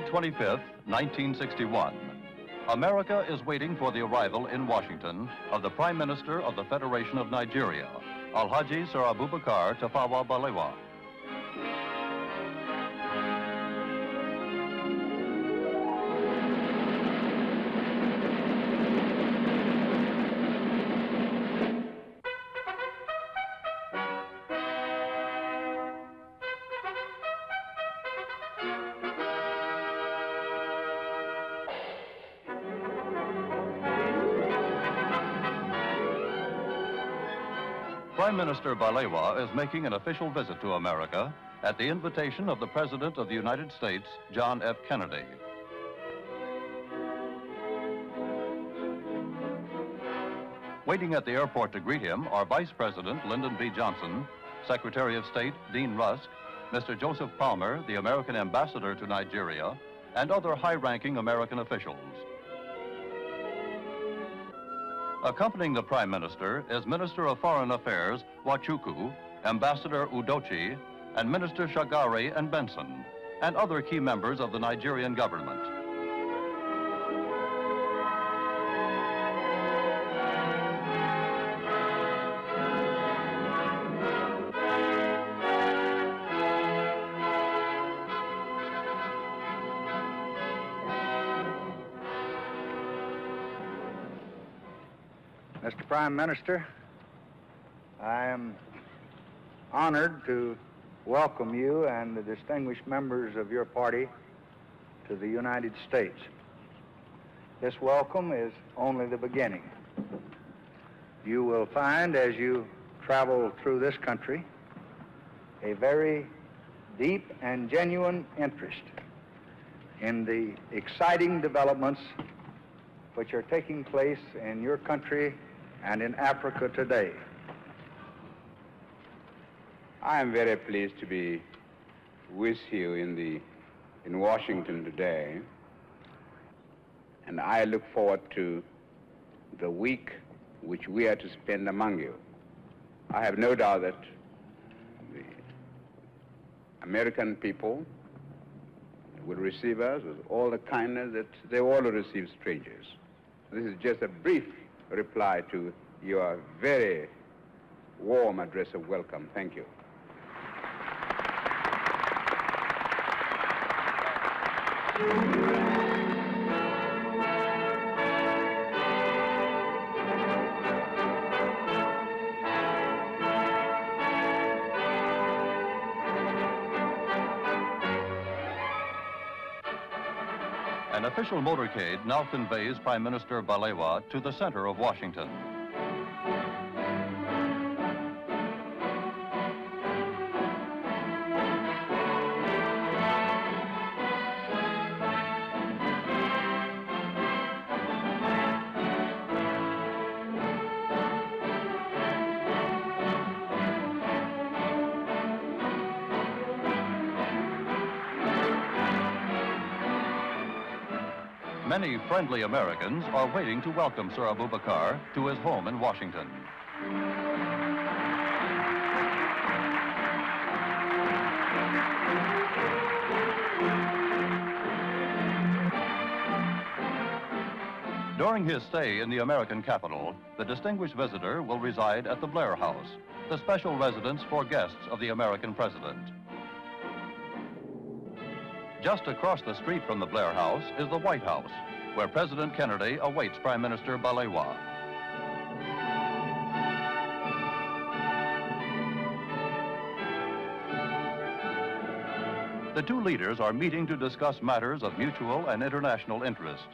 July 25th, 1961. America is waiting for the arrival in Washington of the Prime Minister of the Federation of Nigeria, Alhaji Sir Abubakar Tafawa Balewa. Prime Minister Balewa is making an official visit to America at the invitation of the President of the United States, John F. Kennedy. Waiting at the airport to greet him are Vice President Lyndon B. Johnson, Secretary of State Dean Rusk, Mr. Joseph Palmer, the American Ambassador to Nigeria, and other high-ranking American officials. Accompanying the Prime Minister is Minister of Foreign Affairs Wachuku, Ambassador Udochi, and Minister Shagari and Benson, and other key members of the Nigerian government. Mr. Prime Minister, I am honored to welcome you and the distinguished members of your party to the United States. This welcome is only the beginning. You will find as you travel through this country a very deep and genuine interest in the exciting developments which are taking place in your country and in Africa today. I am very pleased to be with you in Washington today, and I look forward to the week which we are to spend among you. I have no doubt that the American people will receive us with all the kindness that they all receive strangers. This is just a brief reply to your very warm address of welcome. Thank you. An official motorcade now conveys Prime Minister Balewa to the center of Washington. Many friendly Americans are waiting to welcome Sir Abubakar to his home in Washington. During his stay in the American capital, the distinguished visitor will reside at the Blair House, the special residence for guests of the American president. Just across the street from the Blair House is the White House, where President Kennedy awaits Prime Minister Balewa. The two leaders are meeting to discuss matters of mutual and international interest.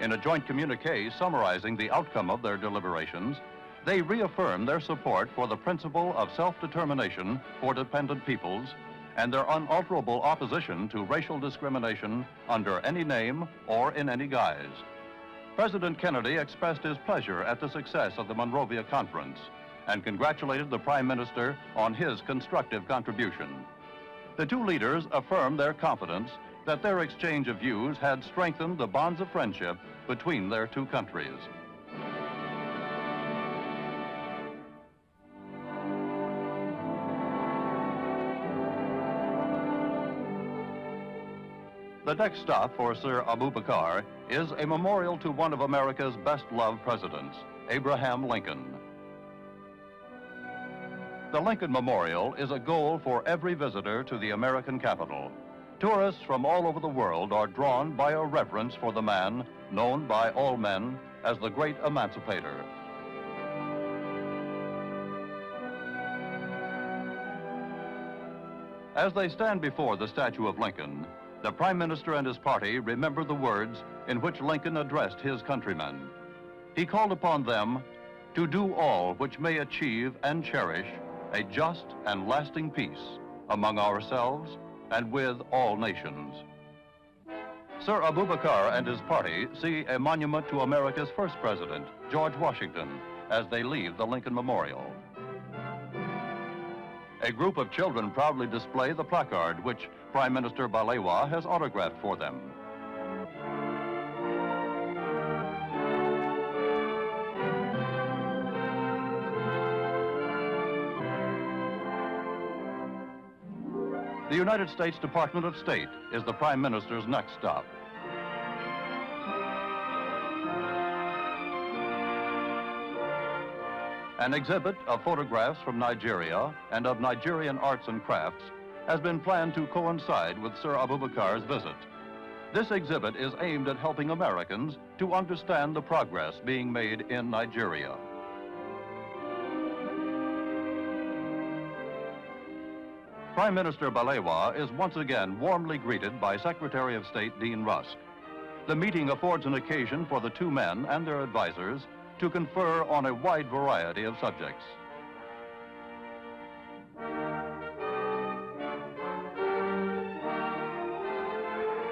In a joint communique summarizing the outcome of their deliberations, they reaffirm their support for the principle of self-determination for dependent peoples and their unalterable opposition to racial discrimination under any name or in any guise. President Kennedy expressed his pleasure at the success of the Monrovia Conference and congratulated the Prime Minister on his constructive contribution. The two leaders affirmed their confidence that their exchange of views had strengthened the bonds of friendship between their two countries. The next stop for Sir Abubakar is a memorial to one of America's best-loved presidents, Abraham Lincoln. The Lincoln Memorial is a goal for every visitor to the American capital. Tourists from all over the world are drawn by a reverence for the man known by all men as the great emancipator. As they stand before the statue of Lincoln, the Prime Minister and his party remember the words in which Lincoln addressed his countrymen. He called upon them to do all which may achieve and cherish a just and lasting peace among ourselves and with all nations. Sir Abubakar and his party see a monument to America's first president, George Washington, as they leave the Lincoln Memorial. A group of children proudly display the placard which Prime Minister Balewa has autographed for them. The United States Department of State is the Prime Minister's next stop. An exhibit of photographs from Nigeria and of Nigerian arts and crafts has been planned to coincide with Sir Abubakar's visit. This exhibit is aimed at helping Americans to understand the progress being made in Nigeria. Prime Minister Balewa is once again warmly greeted by Secretary of State Dean Rusk. The meeting affords an occasion for the two men and their advisors to confer on a wide variety of subjects.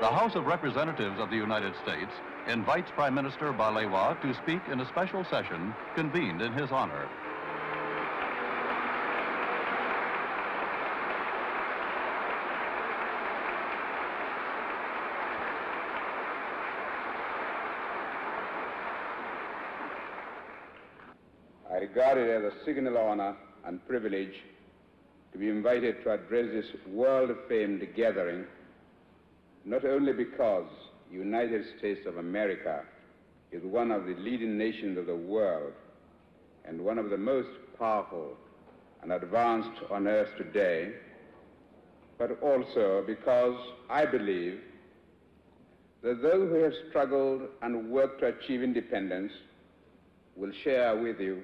The House of Representatives of the United States invites Prime Minister Balewa to speak in a special session convened in his honor. I regard it as a signal honor and privilege to be invited to address this world-famed gathering, not only because the United States of America is one of the leading nations of the world and one of the most powerful and advanced on earth today, but also because I believe that those who have struggled and worked to achieve independence will share with you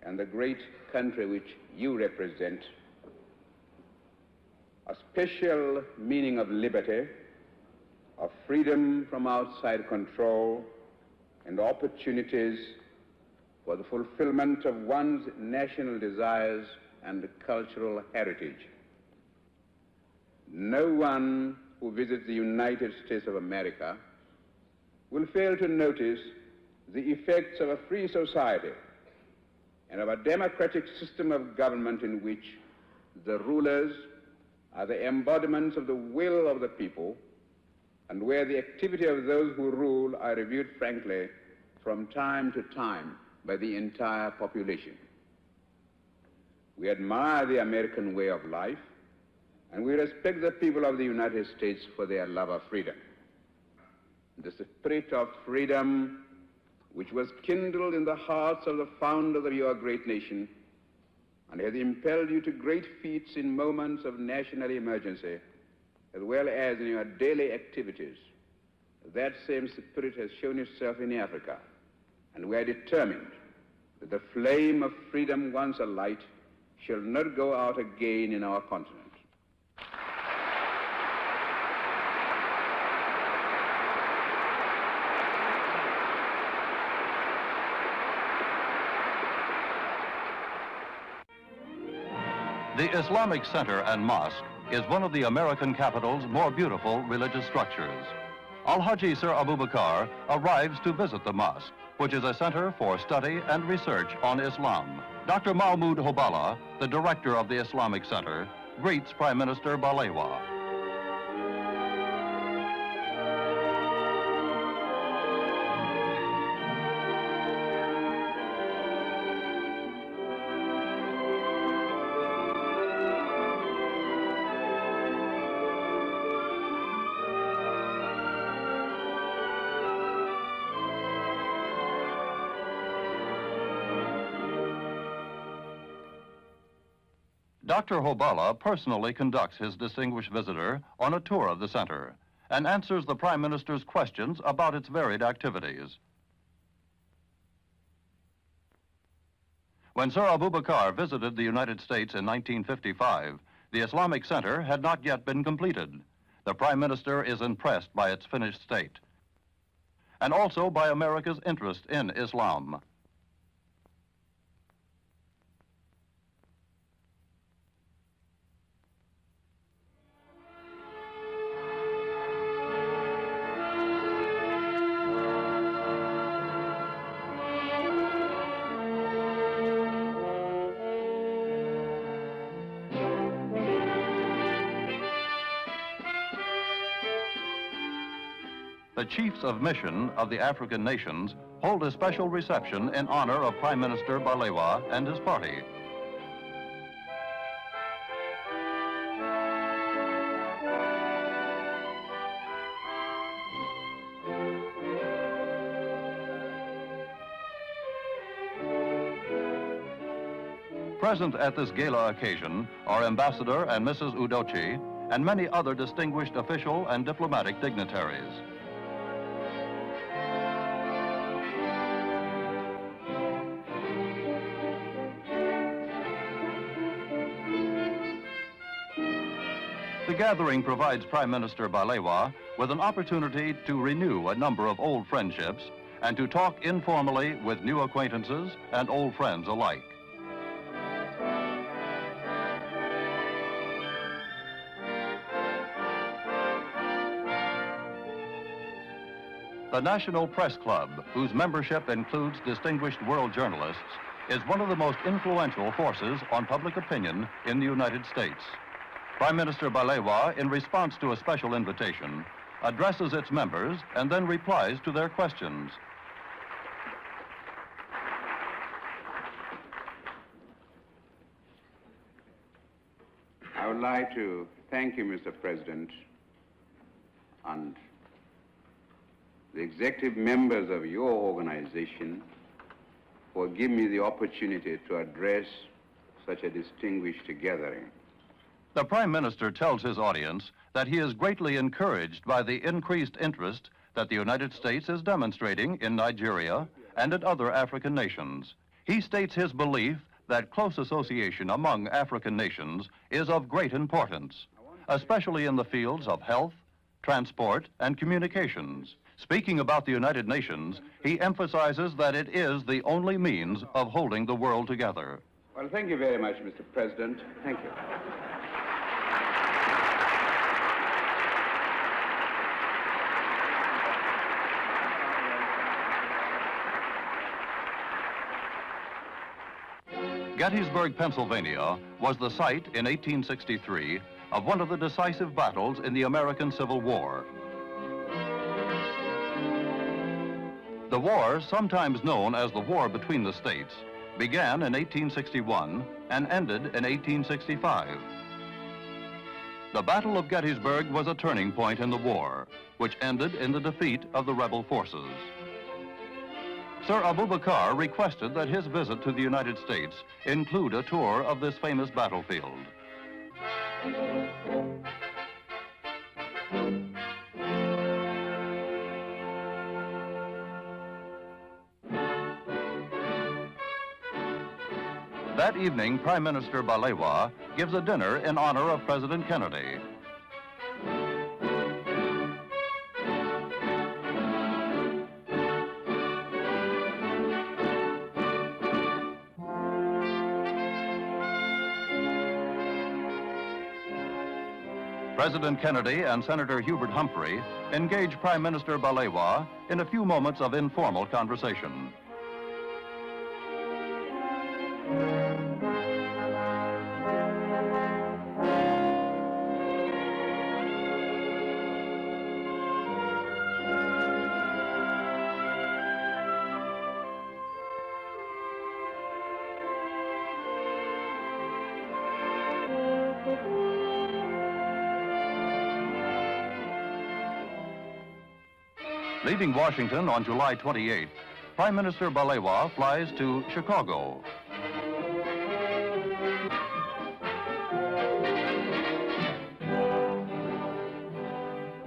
and the great country which you represent a special meaning of liberty, of freedom from outside control, and opportunities for the fulfillment of one's national desires and cultural heritage. No one who visits the United States of America will fail to notice the effects of a free society and of a democratic system of government in which the rulers are the embodiments of the will of the people, and where the activity of those who rule are reviewed frankly from time to time by the entire population. We admire the American way of life, and we respect the people of the United States for their love of freedom. The spirit of freedom which was kindled in the hearts of the founders of your great nation and has impelled you to great feats in moments of national emergency, as well as in your daily activities. That same spirit has shown itself in Africa, and we are determined that the flame of freedom once alight shall not go out again in our continent. The Islamic Center and Mosque is one of the American capital's more beautiful religious structures. Al-Haji Sir Abubakar arrives to visit the mosque, which is a center for study and research on Islam. Dr. Mahmoud Hobala, the director of the Islamic Center, greets Prime Minister Balewa. Dr. Hobala personally conducts his distinguished visitor on a tour of the center and answers the Prime Minister's questions about its varied activities. When Sir Abubakar visited the United States in 1955, the Islamic Center had not yet been completed. The Prime Minister is impressed by its finished state and also by America's interest in Islam. The chiefs of mission of the African nations hold a special reception in honor of Prime Minister Balewa and his party. Present at this gala occasion are Ambassador and Mrs. Udochi and many other distinguished official and diplomatic dignitaries. The gathering provides Prime Minister Balewa with an opportunity to renew a number of old friendships and to talk informally with new acquaintances and old friends alike. The National Press Club, whose membership includes distinguished world journalists, is one of the most influential forces on public opinion in the United States. Prime Minister Balewa, in response to a special invitation, addresses its members and then replies to their questions. I would like to thank you, Mr. President, and the executive members of your organization for giving me the opportunity to address such a distinguished gathering. The Prime Minister tells his audience that he is greatly encouraged by the increased interest that the United States is demonstrating in Nigeria and in other African nations. He states his belief that close association among African nations is of great importance, especially in the fields of health, transport, and communications. Speaking about the United Nations, he emphasizes that it is the only means of holding the world together. Well, thank you very much, Mr. President. Thank you. Gettysburg, Pennsylvania, was the site in 1863 of one of the decisive battles in the American Civil War. The war, sometimes known as the War Between the States, began in 1861 and ended in 1865. The Battle of Gettysburg was a turning point in the war, which ended in the defeat of the rebel forces. Sir Abubakar requested that his visit to the United States include a tour of this famous battlefield. That evening, Prime Minister Balewa gives a dinner in honor of President Kennedy. President Kennedy and Senator Hubert Humphrey engage Prime Minister Balewa in a few moments of informal conversation. Leaving Washington on July 28th, Prime Minister Balewa flies to Chicago.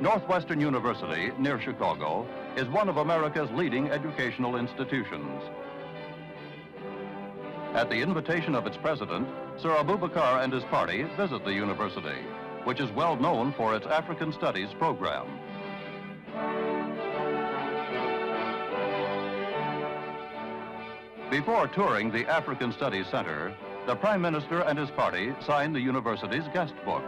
Northwestern University, near Chicago, is one of America's leading educational institutions. At the invitation of its president, Sir Abubakar and his party visit the university, which is well known for its African Studies program. Before touring the African Studies Center, the Prime Minister and his party signed the university's guest book.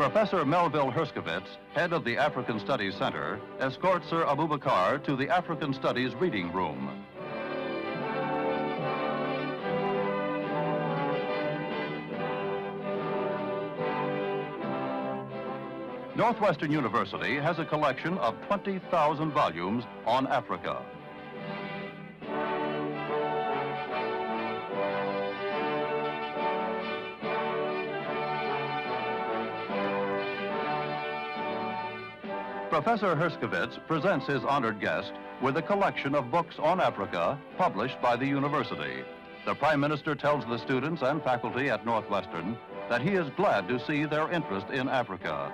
Professor Melville Herskovits, head of the African Studies Center, escorts Sir Abubakar to the African Studies reading room. Northwestern University has a collection of 20,000 volumes on Africa. Professor Herskovits presents his honored guest with a collection of books on Africa published by the university. The Prime Minister tells the students and faculty at Northwestern that he is glad to see their interest in Africa.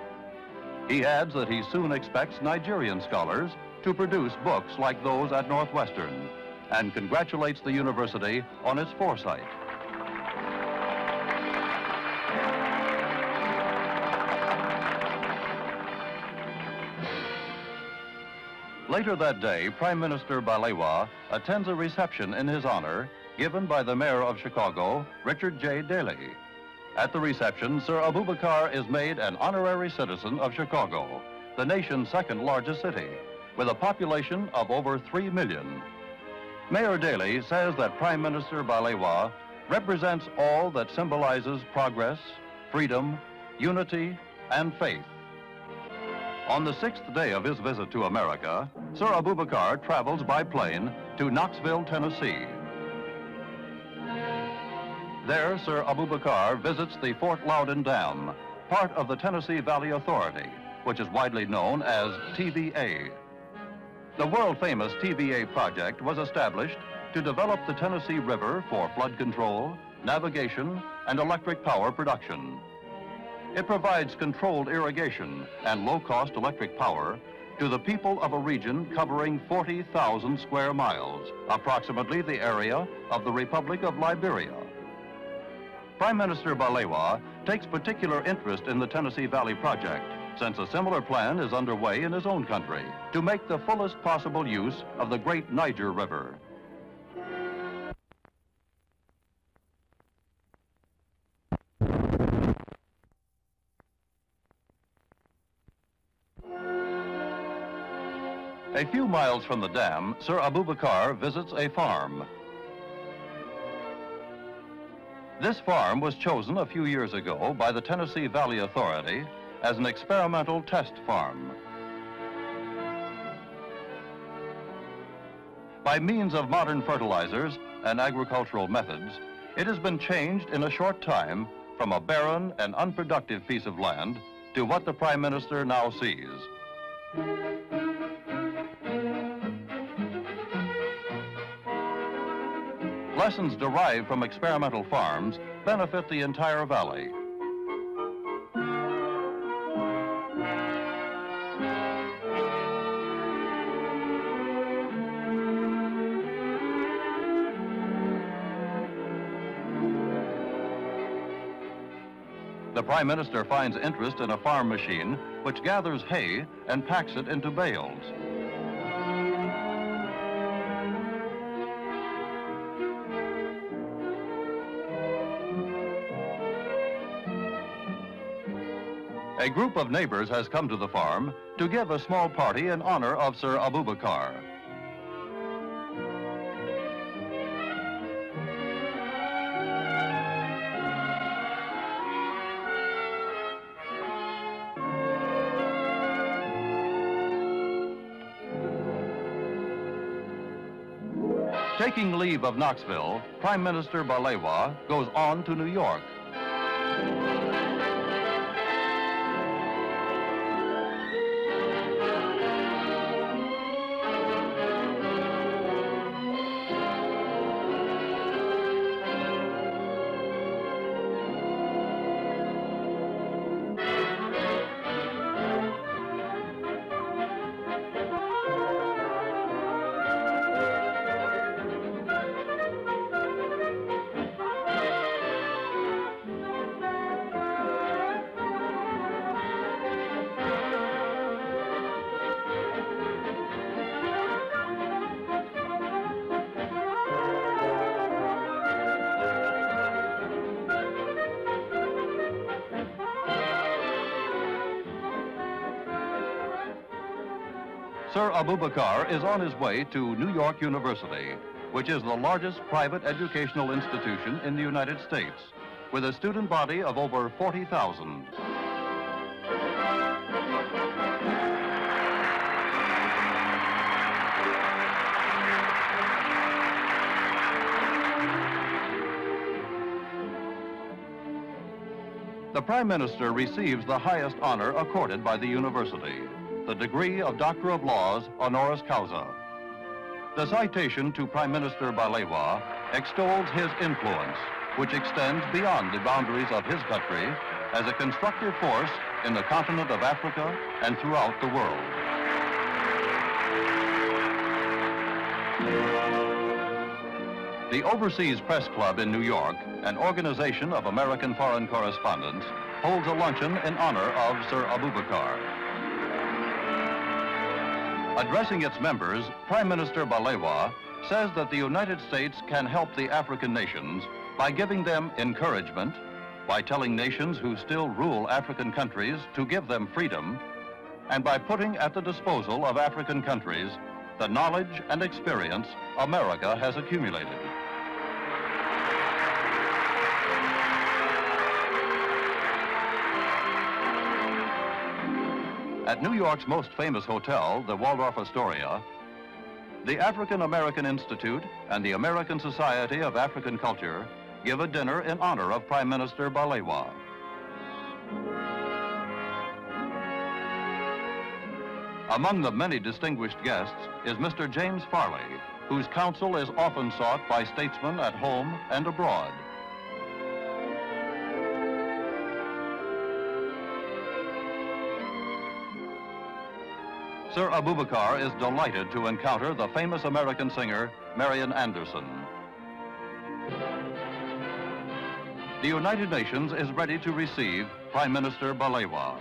He adds that he soon expects Nigerian scholars to produce books like those at Northwestern, and congratulates the university on its foresight. Later that day, Prime Minister Balewa attends a reception in his honor given by the Mayor of Chicago, Richard J. Daley. At the reception, Sir Abubakar is made an honorary citizen of Chicago, the nation's second largest city, with a population of over 3 million. Mayor Daley says that Prime Minister Balewa represents all that symbolizes progress, freedom, unity, and faith. On the 6th day of his visit to America, Sir Abubakar travels by plane to Knoxville, Tennessee. There, Sir Abubakar visits the Fort Loudoun Dam, part of the Tennessee Valley Authority, which is widely known as TVA. The world-famous TVA project was established to develop the Tennessee River for flood control, navigation, and electric power production. It provides controlled irrigation and low-cost electric power to the people of a region covering 40,000 square miles, approximately the area of the Republic of Liberia. Prime Minister Balewa takes particular interest in the Tennessee Valley Project, since a similar plan is underway in his own country to make the fullest possible use of the great Niger River. A few miles from the dam, Sir Abubakar visits a farm. This farm was chosen a few years ago by the Tennessee Valley Authority as an experimental test farm. By means of modern fertilizers and agricultural methods, it has been changed in a short time from a barren and unproductive piece of land to what the Prime Minister now sees. Lessons derived from experimental farms benefit the entire valley. The Prime Minister finds interest in a farm machine which gathers hay and packs it into bales. A group of neighbors has come to the farm to give a small party in honor of Sir Abubakar. Taking leave of Knoxville, Prime Minister Balewa goes on to New York. Sir Abubakar is on his way to New York University, which is the largest private educational institution in the United States, with a student body of over 40,000. The Prime Minister receives the highest honor accorded by the university, the degree of Doctor of Laws honoris causa. The citation to Prime Minister Balewa extols his influence, which extends beyond the boundaries of his country as a constructive force in the continent of Africa and throughout the world. The Overseas Press Club in New York, an organization of American foreign correspondents, holds a luncheon in honor of Sir Abubakar. Addressing its members, Prime Minister Balewa says that the United States can help the African nations by giving them encouragement, by telling nations who still rule African countries to give them freedom, and by putting at the disposal of African countries the knowledge and experience America has accumulated. At New York's most famous hotel, the Waldorf Astoria, the African American Institute and the American Society of African Culture give a dinner in honor of Prime Minister Balewa. Among the many distinguished guests is Mr. James Farley, whose counsel is often sought by statesmen at home and abroad. Sir Abubakar is delighted to encounter the famous American singer, Marian Anderson. The United Nations is ready to receive Prime Minister Balewa.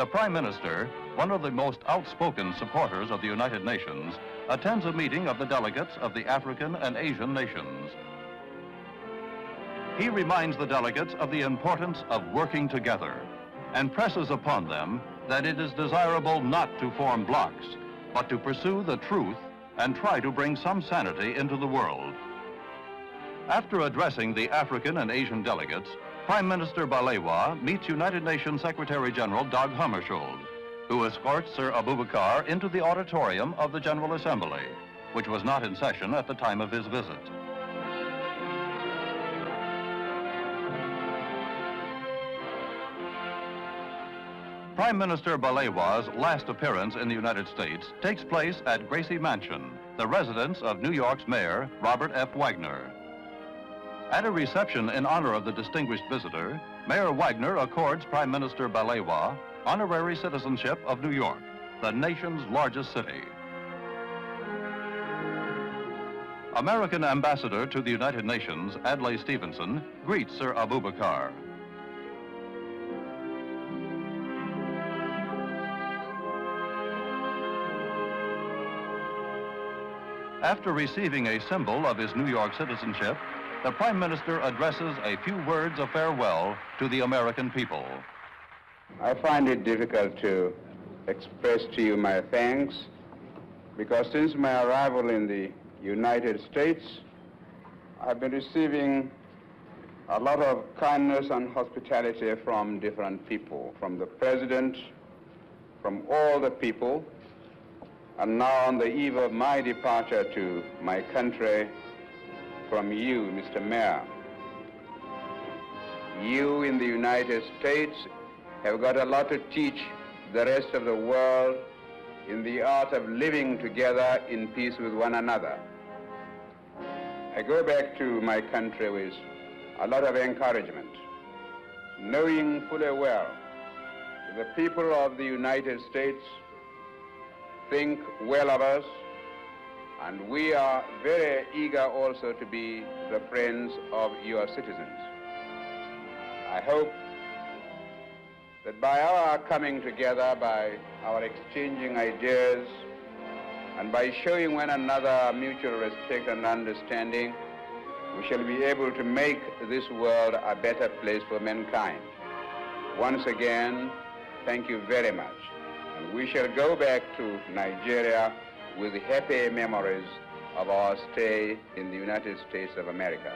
The Prime Minister, one of the most outspoken supporters of the United Nations, attends a meeting of the delegates of the African and Asian nations. He reminds the delegates of the importance of working together and presses upon them that it is desirable not to form blocs, but to pursue the truth and try to bring some sanity into the world. After addressing the African and Asian delegates, Prime Minister Balewa meets United Nations Secretary General Dag Hammarskjöld, who escorts Sir Abubakar into the auditorium of the General Assembly, which was not in session at the time of his visit. Prime Minister Balewa's last appearance in the United States takes place at Gracie Mansion, the residence of New York's Mayor, Robert F. Wagner. At a reception in honor of the distinguished visitor, Mayor Wagner accords Prime Minister Balewa honorary citizenship of New York, the nation's largest city. American Ambassador to the United Nations, Adlai Stevenson, greets Sir Abubakar. After receiving a symbol of his New York citizenship, the Prime Minister addresses a few words of farewell to the American people. I find it difficult to express to you my thanks because since my arrival in the United States, I've been receiving a lot of kindness and hospitality from different people, from the President, from all the people, and now on the eve of my departure to my country, from you, Mr. Mayor. You in the United States have got a lot to teach the rest of the world in the art of living together in peace with one another. I go back to my country with a lot of encouragement, knowing fully well that the people of the United States think well of us, and we are very eager also to be the friends of your citizens. I hope that by our coming together, by our exchanging ideas, and by showing one another mutual respect and understanding, we shall be able to make this world a better place for mankind. Once again, thank you very much. And we shall go back to Nigeria with happy memories of our stay in the United States of America.